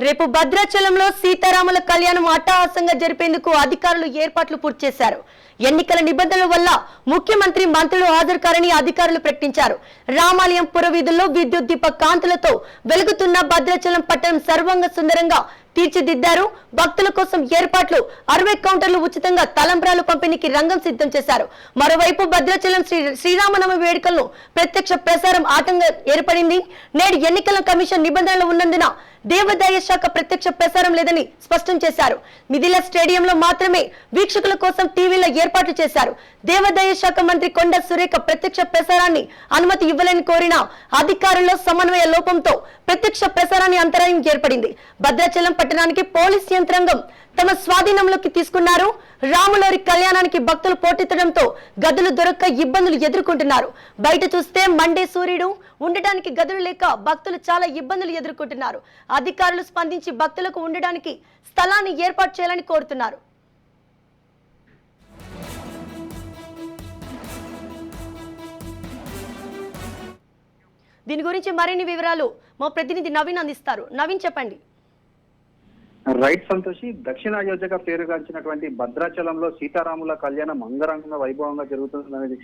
రేపు భద్రాచలంలో సీతారాముల కళ్యాణం అట్టహాసంగా జరిపేందుకు అధికారులు ఏర్పాట్లు పూర్తి చేశారు. ఎన్నికల నిబంధనల వల్ల ముఖ్యమంత్రి మంత్రులు హాజరు కారని అధికారులు ప్రకటించారు. రామాలయం పురవీధుల్లో విద్యుత్ దీప కాంతులతో వెలుగుతున్న భద్రాచలం పట్టణం సర్వంగ సుందరంగా తీర్చిదిద్దారు. భక్తుల కోసం ఏర్పాట్లు 60 కౌంటర్లు ఉచితంగా తలంబ్రాలు పంపిణీకి రంగం సిద్ధం చేశారు. మరోవైపు భద్రాచలం శ్రీరామనవమి వేడుకలను ప్రత్యక్ష ప్రసారం ఆటంగా ఏర్పడింది. నేడు ఎన్నికల కమిషన్ నిబంధనలు ఉన్నందున దేవాదాయ శాఖ ప్రత్యక్ష ప్రసారం లేదని స్పష్టం చేశారు. మిథిల స్టేడియంలో మాత్రమే వీక్షకుల కోసం టీవీలో ఏర్పాట్లు చేశారు. దేవాదాయ శాఖ మంత్రి కొండ సురేఖ ప్రత్యక్ష ప్రసారాన్ని అనుమతి ఇవ్వాలని కోరిన అధికారుల్లో సమన్వయ లోపంతో ప్రత్యక్ష ప్రసారాన్ని అంతరాయం ఏర్పడింది. భద్రాచలం పట్టణానికి పోలీస్ యంత్రాంగం తమ స్వాధీనంలోకి తీసుకున్నారు. రాములవారి కళ్యాణానికి భక్తులు పోటెత్తడంతో గదులు దొరక్క ఇబ్బందులు ఎదుర్కొంటున్నారు. బయట చూస్తే మండే సూర్యుడు, ఉండడానికి గదులు లేక భక్తులు చాలా ఇబ్బందులు ఎదుర్కొంటున్నారు. అధికారులు స్పందించి భక్తులకు ఉండడానికి స్థలాన్ని ఏర్పాటు చేయాలని కోరుతున్నారు. దీని గురించి మరిన్ని వివరాలు మా ప్రతినిధి నవీన్ అందిస్తారు. నవీన్, చెప్పండి. రైట్ సంతోషి. దక్షిణ అయోధ్యగా పేరుగాంచినటువంటి భద్రాచలంలో సీతారాముల కళ్యాణం అంగరంగ వైభవంగా జరుగుతుందనేది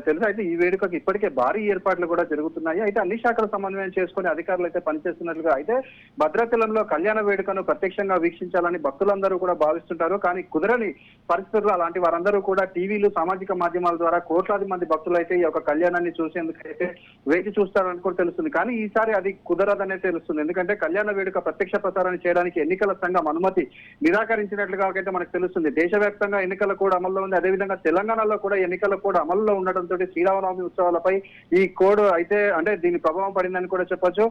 తెలుసు. అయితే ఈ వేడుకకు ఇప్పటికే భారీ ఏర్పాట్లు కూడా జరుగుతున్నాయి. అయితే అన్ని శాఖల సమన్వయం చేసుకుని అధికారులు అయితే పనిచేస్తున్నట్లుగా అయితే భద్రాచలంలో కళ్యాణ వేడుకను ప్రత్యక్షంగా వీక్షించాలని భక్తులందరూ కూడా భావిస్తుంటారు. కానీ కుదరని పరిస్థితుల్లో అలాంటి వారందరూ కూడా టీవీలు, సామాజిక మాధ్యమాల ద్వారా కోట్లాది మంది భక్తులు అయితే ఈ యొక్క కళ్యాణాన్ని చూసేందుకు అయితే వేచి చూస్తారని కూడా తెలుస్తుంది. కానీ ఈసారి అది కుదరదనే తెలుస్తుంది. ఎందుకంటే కళ్యాణ వేడుక ప్రత్యక్ష ప్రసారాన్ని చేయడానికి ఎన్నికల సంఘం అనుమతి నిరాకరించినట్లుగా అయితే మనకు తెలుస్తుంది. దేశవ్యాప్తంగా ఎన్నికల కోడ్ అమల్లో ఉంది. అదేవిధంగా తెలంగాణలో కూడా ఎన్నికల కోడ్ అమల్లో ఉండడంతో శ్రీరామనవమి ఉత్సవాలపై ఈ కోడ్ అయితే అంటే దీని ప్రభావం పడిందని కూడా చెప్పొచ్చు.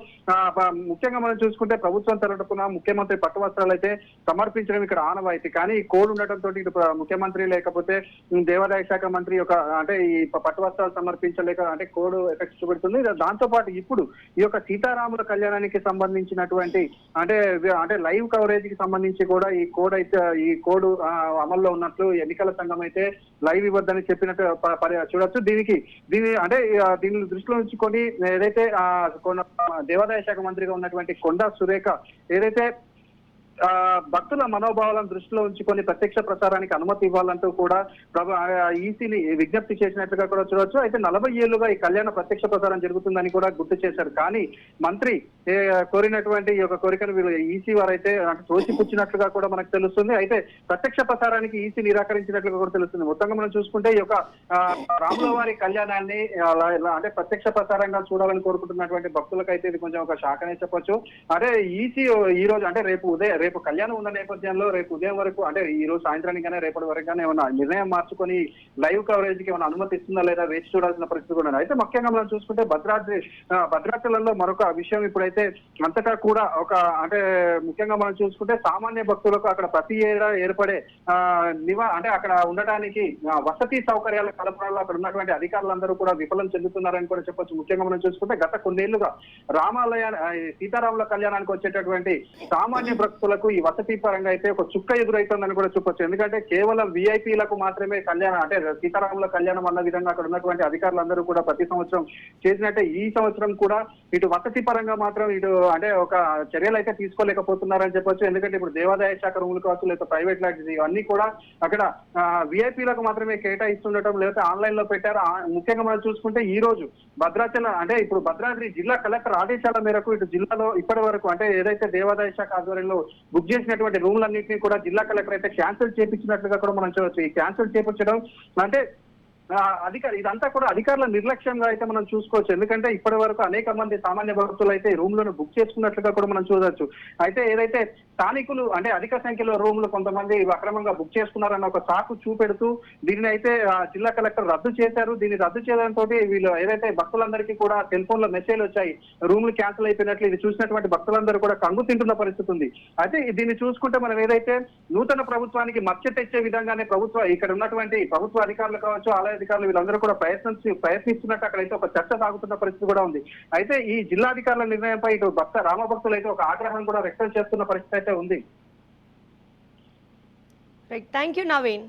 ముఖ్యంగా మనం చూసుకుంటే ప్రభుత్వం తరపున ముఖ్యమంత్రి పట్టు వస్త్రాలు అయితే సమర్పించడం ఇక్కడ ఆనవాయితీ. కానీ ఈ కోడ్ ఉండటంతో ఇటు ముఖ్యమంత్రి లేకపోతే దేవాదాయ శాఖ మంత్రి యొక్క అంటే ఈ పట్టు వస్త్రాలు సమర్పించలేక అంటే కోడ్ ఎఫెక్ట్ చూపెడుతుంది. దాంతో పాటు ఇప్పుడు ఈ యొక్క సీతారాముల కళ్యాణానికి సంబంధించినటువంటి అంటే లైవ్ కవరేజ్ కి సంబంధించి కూడా ఈ కోడ్ అమల్లో ఉన్నట్లు ఎన్నికల సంఘం అయితే లైవ్ ఇవ్వద్దని చెప్పినట్టు చూడొచ్చు. దీన్ని దృష్టిలో ఉంచుకొని ఏదైతే దేవాదాయ శాఖ మంత్రిగా ఉన్నటువంటి కొండా సురేఖ ఏదైతే భక్తుల మనోభావాలను దృష్టిలో ఉంచుకొని ప్రత్యక్ష ప్రసారానికి అనుమతి ఇవ్వాలంటూ కూడా ఈసీని విజ్ఞప్తి చేసినట్లుగా కూడా చూడవచ్చు. అయితే 40 ఏళ్లుగా ఈ కళ్యాణ ప్రత్యక్ష ప్రసారం జరుగుతుందని కూడా గుర్తు చేశారు. కానీ మంత్రి కోరినటువంటి ఈ యొక్క కోరికను వీళ్ళు ఈసీ వారైతే తోసిపుచ్చినట్లుగా కూడా మనకు తెలుస్తుంది. అయితే ప్రత్యక్ష ప్రసారానికి ఈసీ నిరాకరించినట్లుగా కూడా తెలుస్తుంది. మొత్తంగా మనం చూసుకుంటే ఈ యొక్క రాముల వారి కళ్యాణాన్ని అంటే ప్రత్యక్ష ప్రసారంగా చూడాలని కోరుకుంటున్నటువంటి భక్తులకైతే ఇది కొంచెం ఒక షాక్ అనే చెప్పొచ్చు. అంటే ఈసీ ఈ రోజు అంటే రేపు కళ్యాణం ఉన్న నేపథ్యంలో రేపు ఉదయం వరకు అంటే ఈ రోజు సాయంత్రానికి కానీ రేపటి వరకు కానీ ఏమైనా నిర్ణయం మార్చుకొని లైవ్ కవరేజ్ కి ఏమైనా అనుమతి ఇస్తుందా లేదా వేచి చూడాల్సిన పరిస్థితి కూడా. అయితే ముఖ్యంగా మనం చూసుకుంటే భద్రాచలంలో మరొక విషయం ఇప్పుడైతే అంతటా కూడా ఒక అంటే ముఖ్యంగా మనం చూసుకుంటే సామాన్య భక్తులకు అక్కడ ప్రతి ఏడా ఏర్పడే అంటే అక్కడ ఉండటానికి వసతి సౌకర్యాల కల్పనలో అక్కడ ఉన్నటువంటి అధికారులందరూ కూడా విఫలం చెందుతున్నారని కూడా చెప్పొచ్చు. ముఖ్యంగా మనం చూసుకుంటే గత కొన్నేళ్లుగా సీతారాముల కళ్యాణానికి వచ్చేటటువంటి సామాన్య భక్తులకు ఈ వసతి పరంగా అయితే ఒక చుక్క ఎదురైతుందని కూడా చెప్పొచ్చు. ఎందుకంటే కేవలం విఐపీలకు మాత్రమే కళ్యాణం అంటే సీతారాముల కళ్యాణం అన్న విధంగా అక్కడ ఉన్నటువంటి అధికారులందరూ కూడా ప్రతి సంవత్సరం చేసినట్టే ఈ సంవత్సరం కూడా ఇటు వసతి పరంగా మాత్రం ఇటు అంటే ఒక చర్యలు అయితే తీసుకోలేకపోతున్నారని చెప్పొచ్చు. ఎందుకంటే ఇప్పుడు దేవాదాయ శాఖ రూములు కావచ్చు లేదా ప్రైవేట్ లాంటి ఇవన్నీ కూడా అక్కడ విఐపీలకు మాత్రమే కేటాయిస్తుండటం లేకపోతే ఆన్లైన్ లో పెట్టారు. ముఖ్యంగా మనం చూసుకుంటే ఈ రోజు భద్రాచలం అంటే ఇప్పుడు భద్రాద్రి జిల్లా కలెక్టర్ ఆదేశాల మేరకు ఇటు జిల్లాలో ఇప్పటి వరకు అంటే ఏదైతే దేవాదాయ శాఖ ఆధ్వర్యంలో బుక్ చేసినటువంటి రూమ్లన్నింటినీ కూడా జిల్లా కలెక్టర్ అయితే క్యాన్సిల్ చేయించినట్లుగా కూడా మనం చూడవచ్చు. ఈ క్యాన్సిల్ చేయించడం అంటే ఇదంతా కూడా అధికారుల నిర్లక్ష్యంగా అయితే మనం చూసుకోవచ్చు. ఎందుకంటే ఇప్పటి వరకు అనేక మంది సామాన్య భక్తులు అయితే రూమ్లను బుక్ చేసుకున్నట్లుగా కూడా మనం చూడవచ్చు. అయితే ఏదైతే స్థానికులు అంటే అధిక సంఖ్యలో రూమ్లు కొంతమంది అక్రమంగా బుక్ చేసుకున్నారన్న ఒక సాకు చూపెడుతూ దీనిని అయితే జిల్లా కలెక్టర్ రద్దు చేశారు. దీన్ని రద్దు చేయడంతో వీళ్ళు ఏదైతే భక్తులందరికీ కూడా సెల్ ఫోన్ లో మెసేజ్ వచ్చాయి రూమ్లు క్యాన్సిల్ అయిపోయినట్లు. ఇది చూసినటువంటి భక్తులందరూ కూడా కంగు తింటున్న పరిస్థితి ఉంది. అయితే దీన్ని చూసుకుంటే మనం ఏదైతే నూతన ప్రభుత్వానికి మచ్చ తెచ్చే విధంగానే ఇక్కడ ఉన్నటువంటి ప్రభుత్వ అధికారులు కావచ్చు ఆలయ అధికారులు వీళ్ళందరూ కూడా ప్రయత్నిస్తున్నట్టు అక్కడైతే ఒక చర్చ సాగుతున్న పరిస్థితి కూడా ఉంది. అయితే ఈ జిల్లాధికారుల నిర్ణయంపై ఇటు రామభక్తులు అయితే ఒక ఆగ్రహం కూడా వ్యక్తం చేస్తున్న పరిస్థితి అయితే ఉంది. Thank you Naveen.